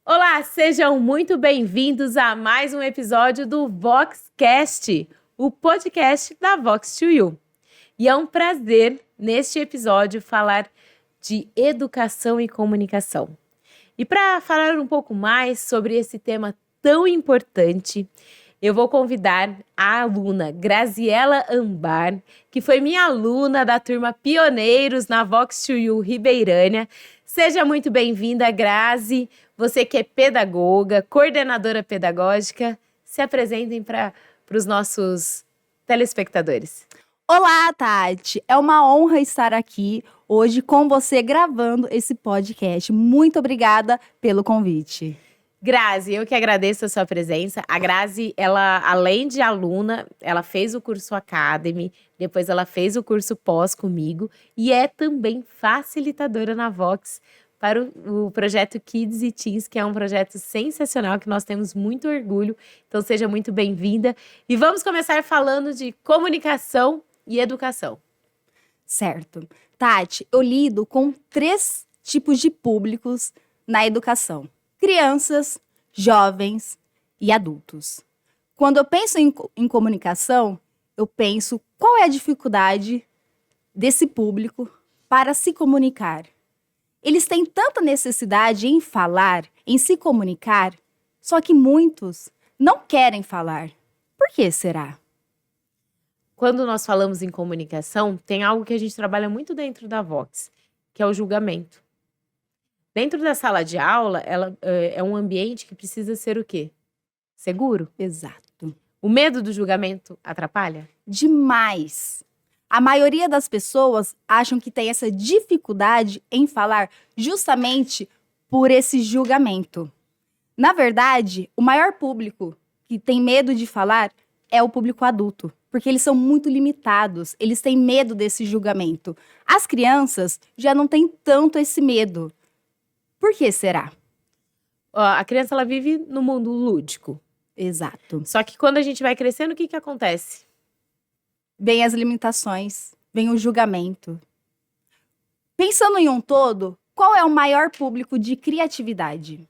Olá, sejam muito bem-vindos a mais um episódio do VoxCast, o podcast da Vox2U. E é um prazer, neste episódio, falar de educação e comunicação. E para falar um pouco mais sobre esse tema tão importante, eu vou convidar a aluna Graziela Ambar, que foi minha aluna da turma Pioneiros na Vox2U Ribeirânia. Seja muito bem-vinda, Grazi. Você que é pedagoga, coordenadora pedagógica, se apresentem para os nossos telespectadores. Olá, Tati! É uma honra estar aqui hoje com você gravando esse podcast. Muito obrigada pelo convite. Grazi, eu que agradeço a sua presença. A Grazi, ela, além de aluna, ela fez o curso Academy, depois ela fez o curso pós comigo e é também facilitadora na Vox para o projeto Kids e Teens, que é um projeto sensacional, que nós temos muito orgulho. Então, seja muito bem-vinda. E vamos começar falando de comunicação e educação. Certo. Tati, eu lido com 3 tipos de públicos na educação: crianças, jovens e adultos. Quando eu penso em comunicação, eu penso qual é a dificuldade desse público para se comunicar. Eles têm tanta necessidade em falar, em se comunicar, só que muitos não querem falar. Por que será? Quando nós falamos em comunicação, tem algo que a gente trabalha muito dentro da Vox, que é o julgamento. Dentro da sala de aula, ela é um ambiente que precisa ser o quê? Seguro. Exato. O medo do julgamento atrapalha? Demais. A maioria das pessoas acham que tem essa dificuldade em falar justamente por esse julgamento. Na verdade, o maior público que tem medo de falar é o público adulto, porque eles são muito limitados, eles têm medo desse julgamento. As crianças já não têm tanto esse medo. Por que será? A criança, ela vive no mundo lúdico. Exato. Só que quando a gente vai crescendo, o que acontece? Vem as limitações, vem o julgamento. Pensando em um todo, qual é o maior público de criatividade?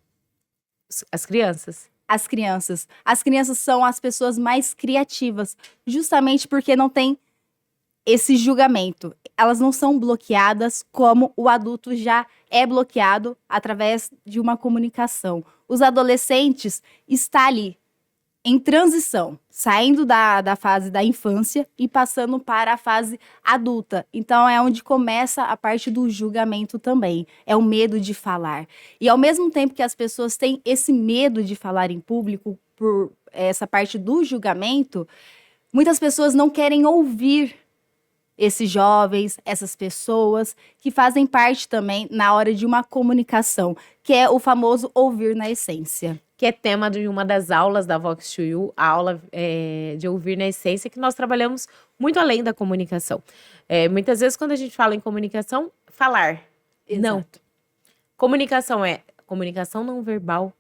As crianças. As crianças. As crianças são as pessoas mais criativas, justamente porque não tem esse julgamento. Elas não são bloqueadas como o adulto já é bloqueado através de uma comunicação. Os adolescentes estão ali em transição, saindo da fase da infância e passando para a fase adulta. Então, é onde começa a parte do julgamento também. É o medo de falar. E, ao mesmo tempo que as pessoas têm esse medo de falar em público, por essa parte do julgamento, muitas pessoas não querem ouvir esses jovens, essas pessoas que fazem parte também na hora de uma comunicação, que é o famoso ouvir na essência. Que é tema de uma das aulas da Vox2U, a aula de ouvir na essência, que nós trabalhamos muito além da comunicação. Muitas vezes, quando a gente fala em comunicação, falar. Exato. Não. Comunicação é comunicação não verbal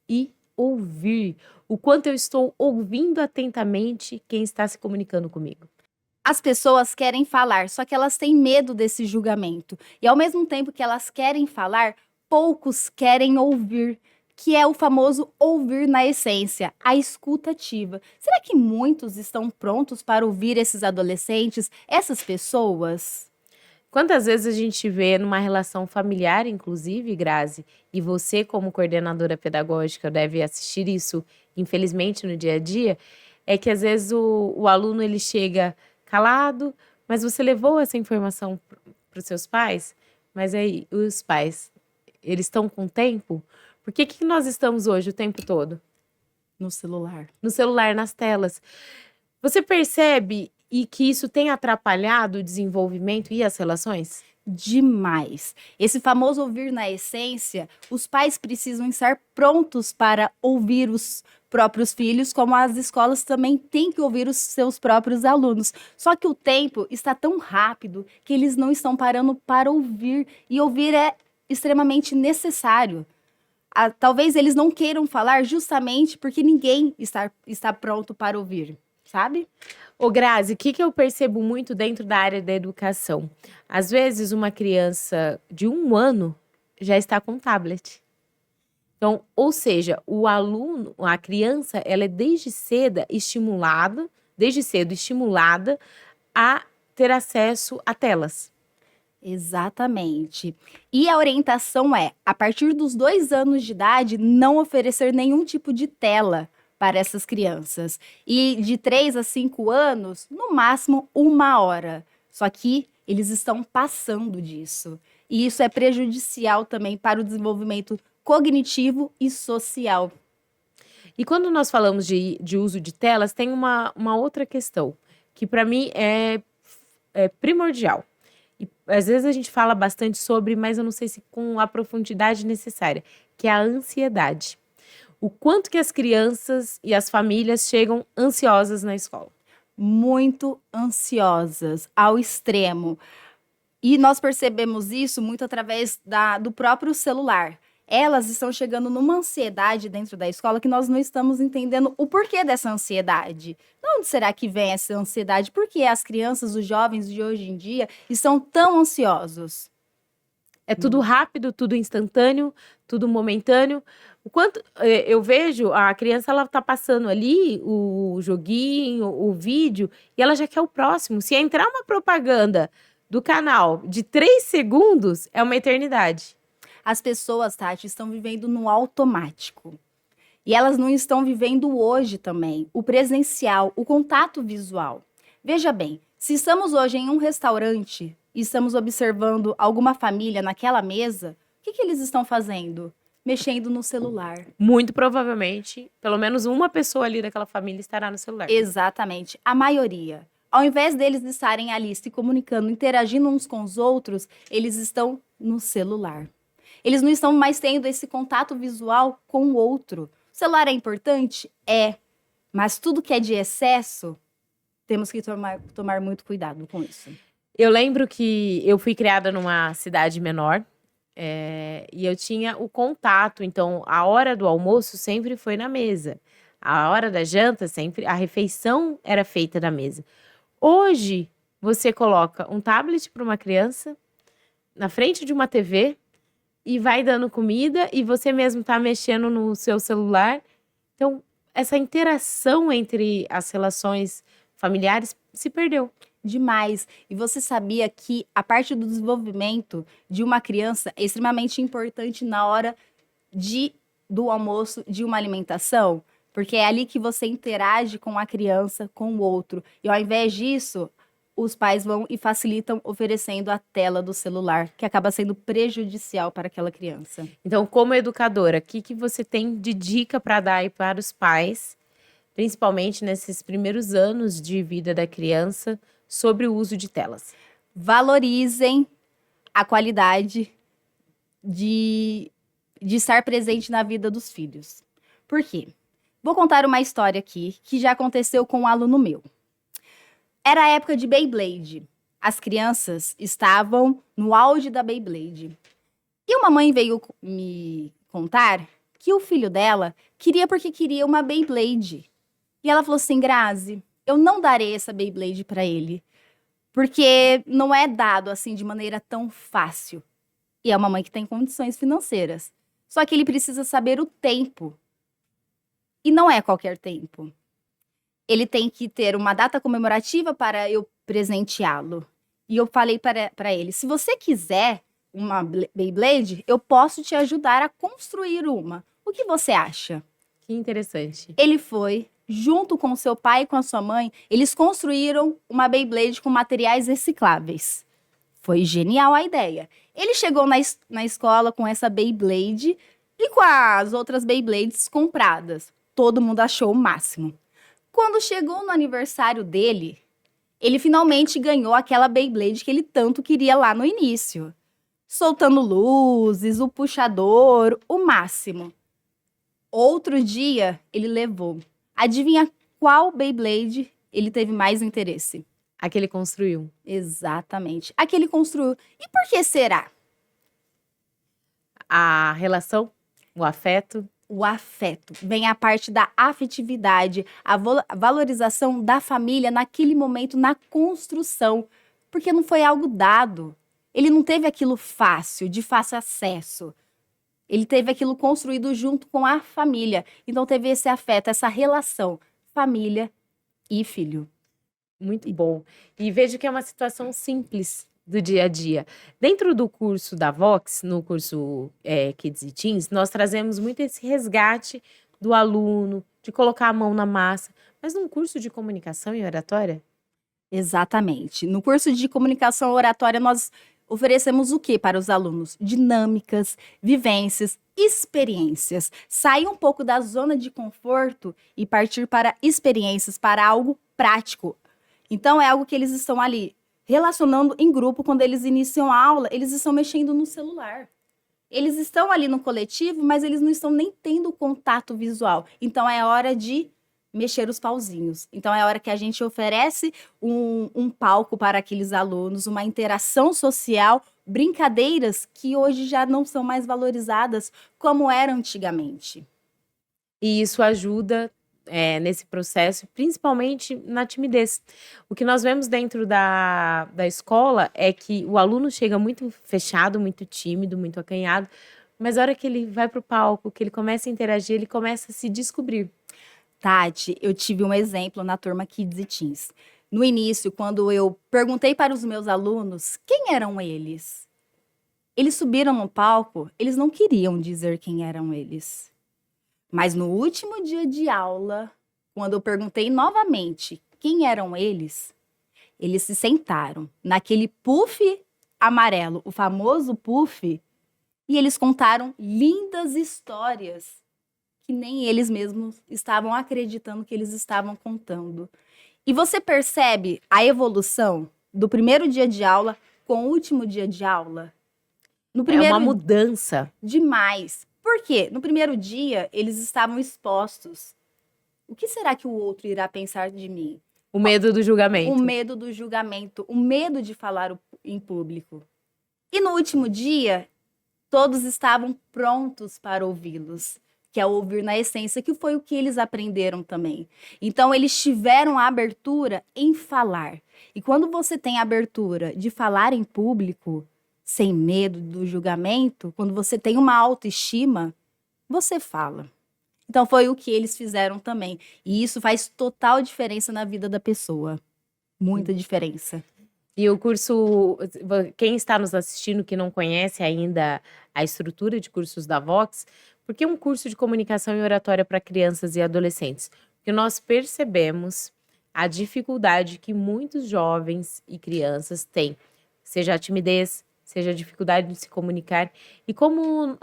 e ouvir. O quanto eu estou ouvindo atentamente quem está se comunicando comigo. As pessoas querem falar, só que elas têm medo desse julgamento. E ao mesmo tempo que elas querem falar, poucos querem ouvir, que é o famoso ouvir na essência, a escuta ativa. Será que muitos estão prontos para ouvir esses adolescentes, essas pessoas? Quantas vezes a gente vê numa relação familiar, inclusive, Grazi, e você como coordenadora pedagógica deve assistir isso, infelizmente, no dia a dia, é que às vezes o aluno ele chega calado, mas você levou essa informação para os seus pais, mas aí os pais, eles estão com tempo? Por que nós estamos hoje o tempo todo? No celular. No celular, nas telas. Você percebe que isso tem atrapalhado o desenvolvimento e as relações? Demais. Esse famoso ouvir na essência, os pais precisam estar prontos para ouvir os próprios filhos, como as escolas também têm que ouvir os seus próprios alunos. Só que o tempo está tão rápido que eles não estão parando para ouvir, e ouvir é extremamente necessário. Talvez eles não queiram falar justamente porque ninguém está pronto para ouvir, sabe? Ô Grazi, o que eu percebo muito dentro da área da educação? Às vezes uma criança de 1 ano já está com tablet. Então, ou seja, o aluno, a criança, ela é desde cedo estimulada a ter acesso a telas. Exatamente. E a orientação é, a partir dos 2 anos de idade, não oferecer nenhum tipo de tela para essas crianças. E de 3 a 5 anos, no máximo 1 hora. Só que eles estão passando disso. E isso é prejudicial também para o desenvolvimento cognitivo e social. E quando nós falamos de uso de telas, tem uma outra questão, que para mim é primordial. E às vezes a gente fala bastante sobre, mas eu não sei se com a profundidade necessária, que é a ansiedade. O quanto que as crianças e as famílias chegam ansiosas na escola. Muito ansiosas, ao extremo. E nós percebemos isso muito através do próprio celular. Elas estão chegando numa ansiedade dentro da escola que nós não estamos entendendo o porquê dessa ansiedade. De onde será que vem essa ansiedade? Por que as crianças, os jovens de hoje em dia estão tão ansiosos? É tudo rápido, tudo instantâneo, tudo momentâneo. O quanto eu vejo a criança, ela tá passando ali o joguinho, o vídeo, e ela já quer o próximo. Se entrar uma propaganda do canal de 3 segundos, é uma eternidade. As pessoas, Tati, estão vivendo no automático. E elas não estão vivendo hoje também o presencial, o contato visual. Veja bem, se estamos hoje em um restaurante e estamos observando alguma família naquela mesa, o que eles estão fazendo? Mexendo no celular. Muito provavelmente, pelo menos uma pessoa ali daquela família estará no celular. Exatamente, a maioria. Ao invés deles estarem ali se comunicando, interagindo uns com os outros, eles estão no celular. Eles não estão mais tendo esse contato visual com o outro. O celular é importante? É. Mas tudo que é de excesso, temos que tomar muito cuidado com isso. Eu lembro que eu fui criada numa cidade menor, e eu tinha o contato. Então, a hora do almoço sempre foi na mesa. A hora da janta, sempre, a refeição era feita na mesa. Hoje, você coloca um tablet para uma criança na frente de uma TV e vai dando comida e você mesmo está mexendo no seu celular. Então, essa interação entre as relações familiares se perdeu. Demais. E você sabia que a parte do desenvolvimento de uma criança é extremamente importante na hora do almoço, de uma alimentação? Porque é ali que você interage com a criança, com o outro. E ao invés disso, os pais vão e facilitam oferecendo a tela do celular, que acaba sendo prejudicial para aquela criança. Então, como educadora, o que você tem de dica para dar aí para os pais, principalmente nesses primeiros anos de vida da criança, sobre o uso de telas? Valorizem a qualidade de estar presente na vida dos filhos. Por quê? Vou contar uma história aqui que já aconteceu com um aluno meu. Era a época de Beyblade. As crianças estavam no auge da Beyblade. E uma mãe veio me contar que o filho dela queria porque queria uma Beyblade. E ela falou assim, Grazi, eu não darei essa Beyblade para ele, porque não é dado assim de maneira tão fácil. E é uma mãe que tem condições financeiras. Só que ele precisa saber o tempo. E não é qualquer tempo. Ele tem que ter uma data comemorativa para eu presenteá-lo. E eu falei para ele, se você quiser uma Beyblade, eu posso te ajudar a construir uma. O que você acha? Que interessante. Ele foi, junto com seu pai e com a sua mãe, eles construíram uma Beyblade com materiais recicláveis. Foi genial a ideia. Ele chegou na escola com essa Beyblade e com as outras Beyblades compradas. Todo mundo achou o máximo. Quando chegou no aniversário dele, ele finalmente ganhou aquela Beyblade que ele tanto queria lá no início. Soltando luzes, o puxador, o máximo. Outro dia, ele levou. Adivinha qual Beyblade ele teve mais interesse? A que ele construiu. Exatamente. A que ele construiu. E por que será? A relação, o afeto. O afeto. Vem a parte da afetividade, a valorização da família naquele momento, na construção. Porque não foi algo dado. Ele não teve aquilo fácil, de fácil acesso. Ele teve aquilo construído junto com a família. Então teve esse afeto, essa relação, família e filho. Muito bom. E vejo que é uma situação simples do dia a dia. Dentro do curso da Vox, no curso Kids e Teens, nós trazemos muito esse resgate do aluno, de colocar a mão na massa. Mas num curso de comunicação e oratória? Exatamente. No curso de comunicação oratória, nós oferecemos o que para os alunos? Dinâmicas, vivências, experiências. Sair um pouco da zona de conforto e partir para experiências, para algo prático. Então, é algo que eles estão ali relacionando em grupo. Quando eles iniciam a aula, eles estão mexendo no celular. Eles estão ali no coletivo, mas eles não estão nem tendo contato visual. Então, é hora de mexer os pauzinhos. Então, é hora que a gente oferece um palco para aqueles alunos, uma interação social, brincadeiras que hoje já não são mais valorizadas como eram antigamente. E isso ajuda nesse processo, principalmente na timidez. O que nós vemos dentro da escola é que o aluno chega muito fechado, muito tímido, muito acanhado, mas a hora que ele vai para o palco, que ele começa a interagir, ele começa a se descobrir. Tati, eu tive um exemplo na turma Kids e Teens. No início, quando eu perguntei para os meus alunos quem eram eles, eles subiram no palco, eles não queriam dizer quem eram eles. Mas no último dia de aula, quando eu perguntei novamente quem eram eles se sentaram naquele puff amarelo, o famoso puff, e eles contaram lindas histórias que nem eles mesmos estavam acreditando que eles estavam contando. E você percebe a evolução do primeiro dia de aula com o último dia de aula? No primeiro, É uma mudança. demais. Por quê? No primeiro dia, eles estavam expostos. O que será que o outro irá pensar de mim? O medo do julgamento. O medo do julgamento, o medo de falar em público. E no último dia, todos estavam prontos para ouvi-los, que é ouvir na essência, que foi o que eles aprenderam também. Então, eles tiveram a abertura em falar. E quando você tem a abertura de falar em público, sem medo do julgamento, quando você tem uma autoestima, você fala. Então, foi o que eles fizeram também. E isso faz total diferença na vida da pessoa. Muita diferença. E o curso, quem está nos assistindo que não conhece ainda a estrutura de cursos da Vox, por que um curso de comunicação e oratória para crianças e adolescentes? Porque nós percebemos a dificuldade que muitos jovens e crianças têm, seja a timidez, seja a dificuldade de se comunicar. E como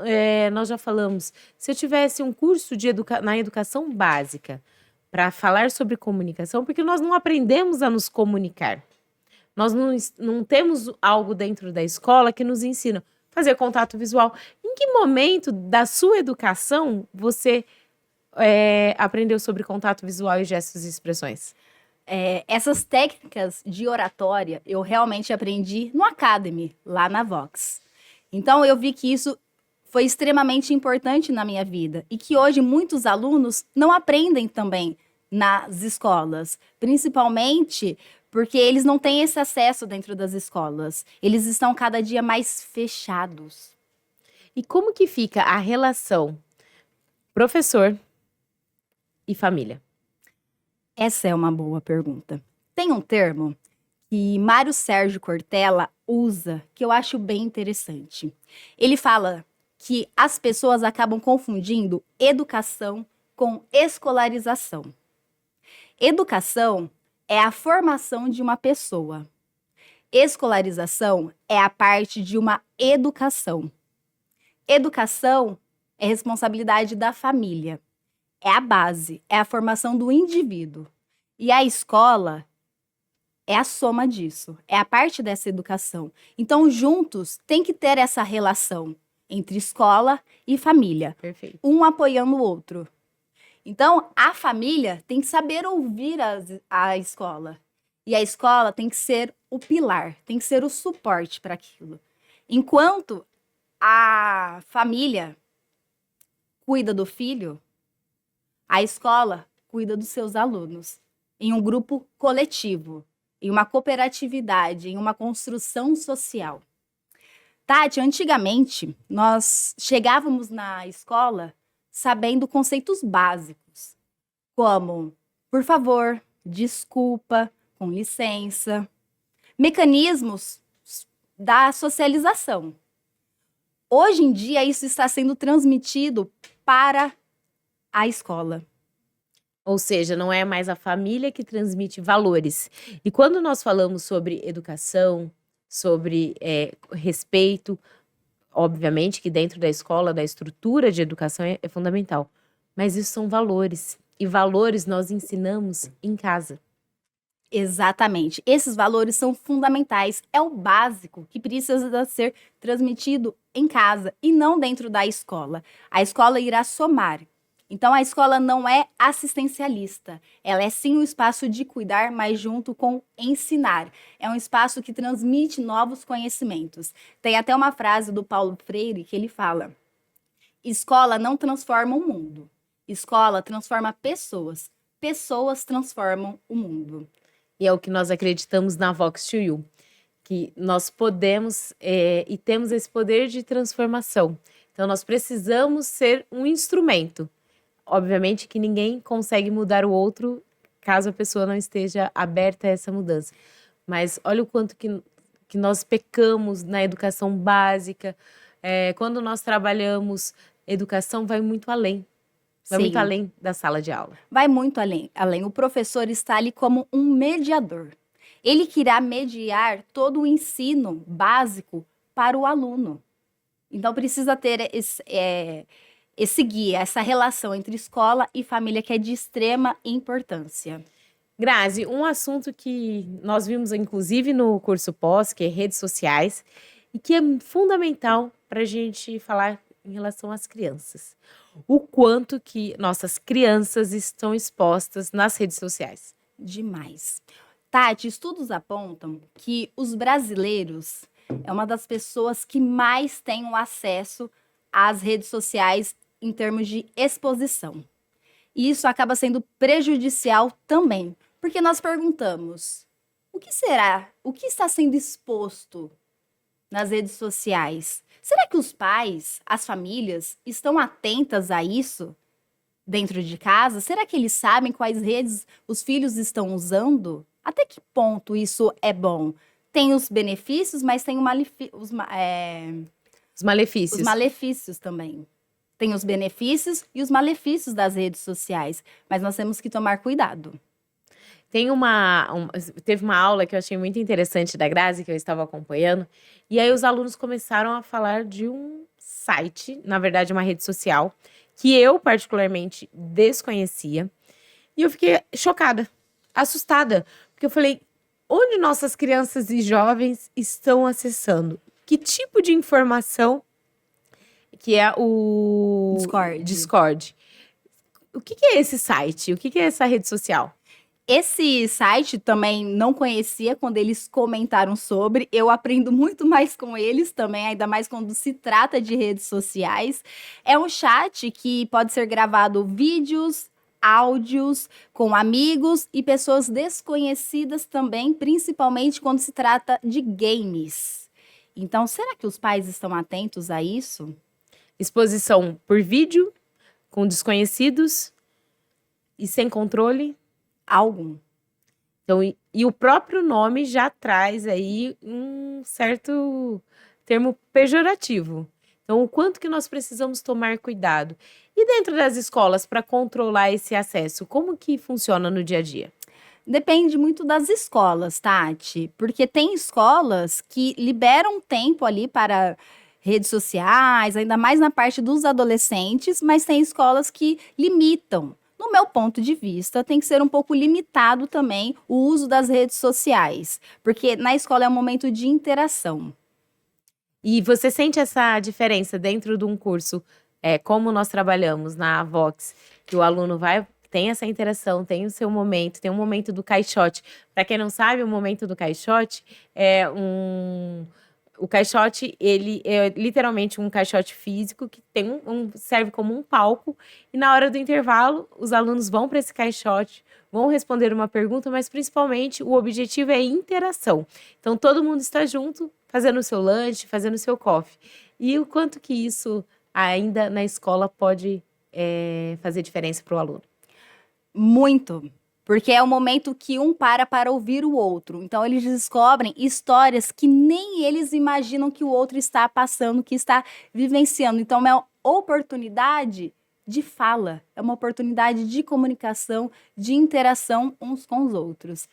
nós já falamos, se eu tivesse um curso na educação básica para falar sobre comunicação, porque nós não aprendemos a nos comunicar. Nós não temos algo dentro da escola que nos ensina a fazer contato visual. Em que momento da sua educação você aprendeu sobre contato visual e gestos e expressões? Essas técnicas de oratória eu realmente aprendi no Academy, lá na Vox. Então eu vi que isso foi extremamente importante na minha vida e que hoje muitos alunos não aprendem também nas escolas, principalmente porque eles não têm esse acesso dentro das escolas. Eles estão cada dia mais fechados. E como que fica a relação professor e família? Essa é uma boa pergunta. Tem um termo que Mário Sérgio Cortella usa que eu acho bem interessante. Ele fala que as pessoas acabam confundindo educação com escolarização. Educação é a formação de uma pessoa. Escolarização é a parte de uma educação. Educação é responsabilidade da família. É a base, é a formação do indivíduo. E a escola é a soma disso, é a parte dessa educação. Então, juntos, tem que ter essa relação entre escola e família. Perfeito. Um apoiando o outro. Então, a família tem que saber ouvir a escola. E a escola tem que ser o pilar, tem que ser o suporte para aquilo. Enquanto a família cuida do filho, a escola cuida dos seus alunos, em um grupo coletivo, em uma cooperatividade, em uma construção social. Tati, antigamente, nós chegávamos na escola sabendo conceitos básicos, como, por favor, desculpa, com licença, mecanismos da socialização. Hoje em dia, isso está sendo transmitido para a escola. Ou seja, não é mais a família que transmite valores. E quando nós falamos sobre educação, sobre respeito, obviamente que dentro da escola, da estrutura de educação é fundamental. Mas isso são valores. E valores nós ensinamos em casa. Exatamente. Esses valores são fundamentais. É o básico que precisa ser transmitido em casa e não dentro da escola. A escola irá somar. Então, a escola não é assistencialista. Ela é sim um espaço de cuidar, mas junto com ensinar. É um espaço que transmite novos conhecimentos. Tem até uma frase do Paulo Freire que ele fala: escola não transforma o mundo. Escola transforma pessoas. Pessoas transformam o mundo. E é o que nós acreditamos na Vox2U, que nós podemos e temos esse poder de transformação. Então, nós precisamos ser um instrumento. Obviamente que ninguém consegue mudar o outro caso a pessoa não esteja aberta a essa mudança. Mas olha o quanto que nós pecamos na educação básica. Quando nós trabalhamos, educação vai muito além. Vai Sim. muito além da sala de aula. Vai muito além. O professor está ali como um mediador. Ele que irá mediar todo o ensino básico para o aluno. Então, precisa ter esse guia, essa relação entre escola e família que é de extrema importância. Grazi, um assunto que nós vimos, inclusive, no curso pós, que é redes sociais, e que é fundamental para a gente falar em relação às crianças. O quanto que nossas crianças estão expostas nas redes sociais. Demais. Tati, estudos apontam que os brasileiros é uma das pessoas que mais têm o acesso às redes sociais em termos de exposição. E isso acaba sendo prejudicial também, porque nós perguntamos: o que será? O que está sendo exposto nas redes sociais? Será que os pais, as famílias, estão atentas a isso dentro de casa? Será que eles sabem quais redes os filhos estão usando? Até que ponto isso é bom? Tem os benefícios, mas tem os malefícios. Os malefícios também. Tem os benefícios e os malefícios das redes sociais, mas nós temos que tomar cuidado. Teve uma aula que eu achei muito interessante da Grazi, que eu estava acompanhando, e aí os alunos começaram a falar de um site, na verdade uma rede social, que eu particularmente desconhecia, e eu fiquei chocada, assustada, porque eu falei, onde nossas crianças e jovens estão acessando? Que tipo de informação que é o Discord? O que é esse site? O que é essa rede social? Esse site também não conhecia quando eles comentaram sobre. Eu aprendo muito mais com eles também, ainda mais quando se trata de redes sociais. É um chat que pode ser gravado vídeos, áudios com amigos e pessoas desconhecidas também, principalmente quando se trata de games. Então, será que os pais estão atentos a isso? Exposição por vídeo, com desconhecidos e sem controle algum. Então, e o próprio nome já traz aí um certo termo pejorativo. Então, o quanto que nós precisamos tomar cuidado? E dentro das escolas, para controlar esse acesso, como que funciona no dia a dia? Depende muito das escolas, Tati, porque tem escolas que liberam tempo ali para redes sociais, ainda mais na parte dos adolescentes, mas tem escolas que limitam. No meu ponto de vista, tem que ser um pouco limitado também o uso das redes sociais, porque na escola é um momento de interação. E você sente essa diferença dentro de um curso, como nós trabalhamos na Vox, que o aluno tem essa interação, tem o seu momento, tem um momento do caixote. Para quem não sabe, o momento do caixote é O caixote, ele é literalmente um caixote físico que tem serve como um palco. E na hora do intervalo, os alunos vão para esse caixote, vão responder uma pergunta, mas principalmente o objetivo é interação. Então, todo mundo está junto, fazendo o seu lanche, fazendo o seu coffee. E o quanto que isso ainda na escola pode fazer diferença para o aluno? Muito. Porque é o momento que um para ouvir o outro. Então, eles descobrem histórias que nem eles imaginam que o outro está passando, que está vivenciando. Então, é uma oportunidade de fala, é uma oportunidade de comunicação, de interação uns com os outros.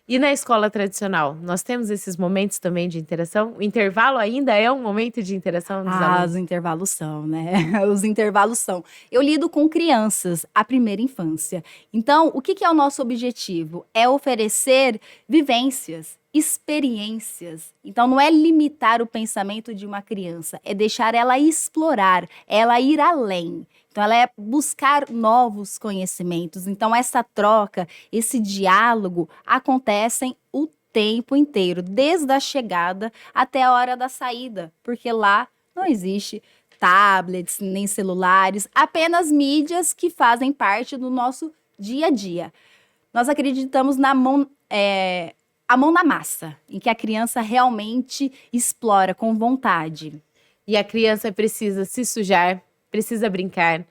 E na escola tradicional, nós temos esses momentos também de interação? O intervalo ainda é um momento de interação dos alunos? Os intervalos são, né? Os intervalos são. Eu lido com crianças, a primeira infância. Então, o que é o nosso objetivo? É oferecer vivências, experiências. Então, não é limitar o pensamento de uma criança, é deixar ela explorar, ela ir além. Então, ela é buscar novos conhecimentos. Então, essa troca, esse diálogo acontecem o tempo inteiro, desde a chegada até a hora da saída, porque lá não existe tablets, nem celulares, apenas mídias que fazem parte do nosso dia a dia. Nós acreditamos a mão na massa, em que a criança realmente explora com vontade. E a criança precisa se sujar, precisa brincar,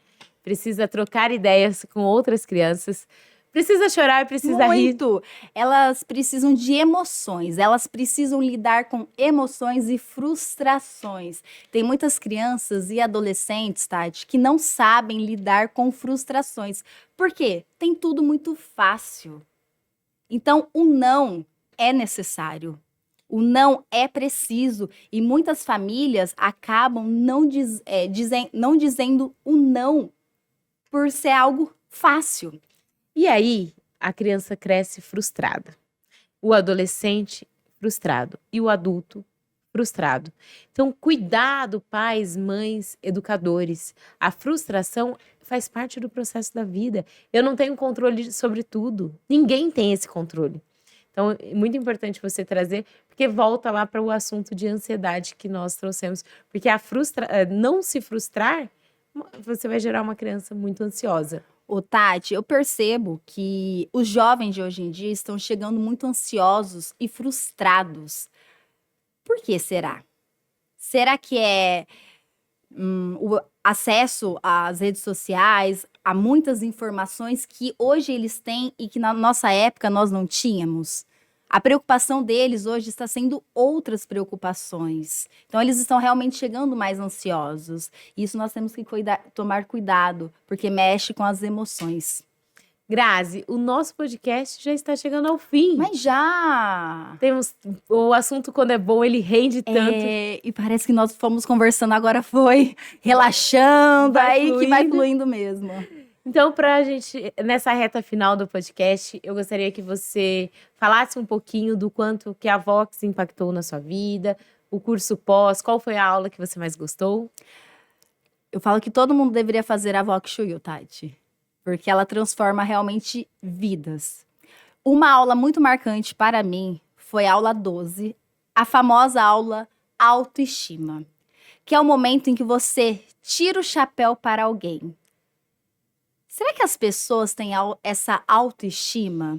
precisa trocar ideias com outras crianças, precisa chorar, precisa rir. Muito! Elas precisam de emoções, elas precisam lidar com emoções e frustrações. Tem muitas crianças e adolescentes, Tati, que não sabem lidar com frustrações. Por quê? Tem tudo muito fácil. Então, o não é necessário. O não é preciso e muitas famílias acabam não dizendo o não por ser algo fácil. E aí, a criança cresce frustrada. O adolescente frustrado e o adulto frustrado. Então, cuidado, pais, mães, educadores. A frustração faz parte do processo da vida. Eu não tenho controle sobre tudo. Ninguém tem esse controle. Então, é muito importante você trazer, porque volta lá para o assunto de ansiedade que nós trouxemos. Porque não se frustrar, você vai gerar uma criança muito ansiosa. Ô, Tati, eu percebo que os jovens de hoje em dia estão chegando muito ansiosos e frustrados. Por que será? Será que é o acesso às redes sociais, a muitas informações que hoje eles têm e que na nossa época nós não tínhamos? A preocupação deles hoje está sendo outras preocupações. Então, eles estão realmente chegando mais ansiosos. Isso nós temos que tomar cuidado, porque mexe com as emoções. Grazi, o nosso podcast já está chegando ao fim. Mas já! O assunto, quando é bom, ele rende tanto. E parece que nós fomos conversando, agora foi relaxando, que vai fluindo mesmo. Então, pra gente, nessa reta final do podcast, eu gostaria que você falasse um pouquinho do quanto que a Vox impactou na sua vida, o curso pós, qual foi a aula que você mais gostou? Eu falo que todo mundo deveria fazer a Vox Chuyu, Tati, porque ela transforma realmente vidas. Uma aula muito marcante para mim foi a aula 12, a famosa aula autoestima, que é o momento em que você tira o chapéu para alguém. Será que as pessoas têm essa autoestima?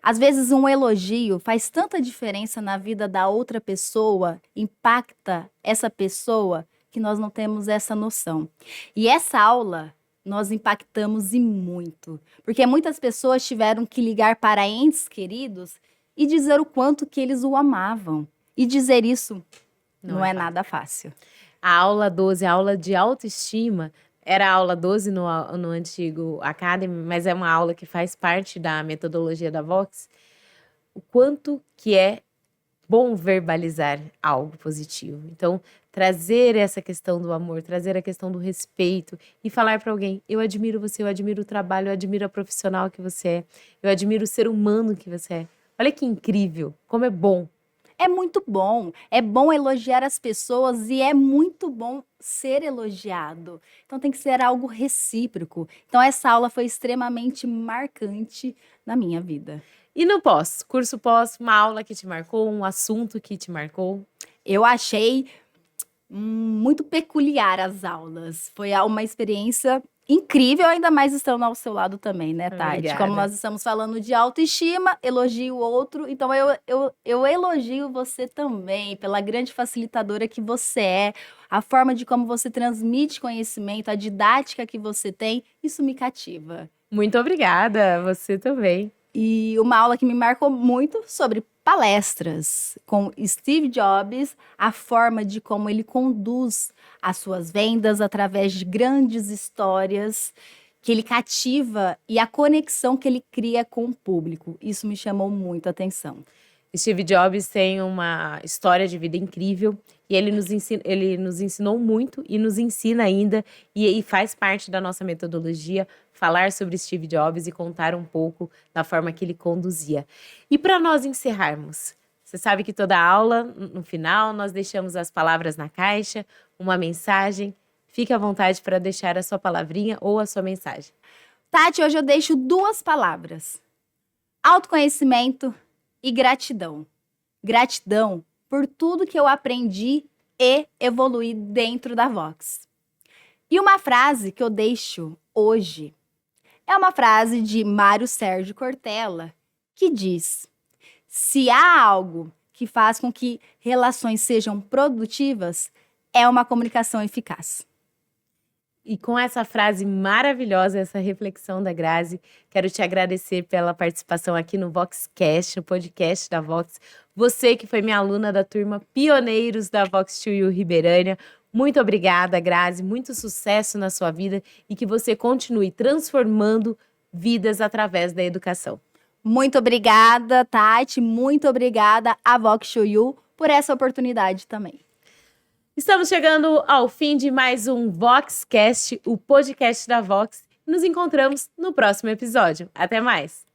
Às vezes um elogio faz tanta diferença na vida da outra pessoa, impacta essa pessoa, que nós não temos essa noção. E essa aula nós impactamos e muito, porque muitas pessoas tiveram que ligar para entes queridos e dizer o quanto que eles o amavam. E dizer isso não é nada fácil. A aula 12, a aula de autoestima, era a aula 12 no antigo Academy, mas é uma aula que faz parte da metodologia da Vox. O quanto que é bom verbalizar algo positivo. Então, trazer essa questão do amor, trazer a questão do respeito e falar para alguém, eu admiro você, eu admiro o trabalho, eu admiro a profissional que você é, eu admiro o ser humano que você é. Olha que incrível, como é bom. É muito bom. É bom elogiar as pessoas e é muito bom ser elogiado. Então tem que ser algo recíproco. Então essa aula foi extremamente marcante na minha vida. E no pós, curso pós, uma aula que te marcou, um assunto que te marcou? Eu achei muito peculiar as aulas. Foi uma experiência incrível, ainda mais estando ao seu lado também, né, Tati? Obrigada. Como nós estamos falando de autoestima, elogio o outro, então eu elogio você também pela grande facilitadora que você é, a forma de como você transmite conhecimento, a didática que você tem, isso me cativa. Muito obrigada, você também. E uma aula que me marcou muito sobre palestras com Steve Jobs, a forma de como ele conduz as suas vendas através de grandes histórias que ele cativa e a conexão que ele cria com o público. Isso me chamou muito a atenção. Steve Jobs tem uma história de vida incrível e ele nos ensinou muito e nos ensina ainda e faz parte da nossa metodologia falar sobre Steve Jobs e contar um pouco da forma que ele conduzia. E para nós encerrarmos, você sabe que toda aula, no final, nós deixamos as palavras na caixa, uma mensagem. Fique à vontade para deixar a sua palavrinha ou a sua mensagem. Tati, hoje eu deixo 2 palavras: autoconhecimento e gratidão. Gratidão por tudo que eu aprendi e evoluí dentro da Vox. E uma frase que eu deixo hoje é uma frase de Mário Sérgio Cortella, que diz: se há algo que faz com que relações sejam produtivas, é uma comunicação eficaz. E com essa frase maravilhosa, essa reflexão da Grazi, quero te agradecer pela participação aqui no VoxCast, no podcast da Vox. Você que foi minha aluna da turma Pioneiros da Vox2U Ribeirânia. Muito obrigada, Grazi. Muito sucesso na sua vida e que você continue transformando vidas através da educação. Muito obrigada, Tati. Muito obrigada a Vox2U por essa oportunidade também. Estamos chegando ao fim de mais um VoxCast, o podcast da Vox. Nos encontramos no próximo episódio. Até mais!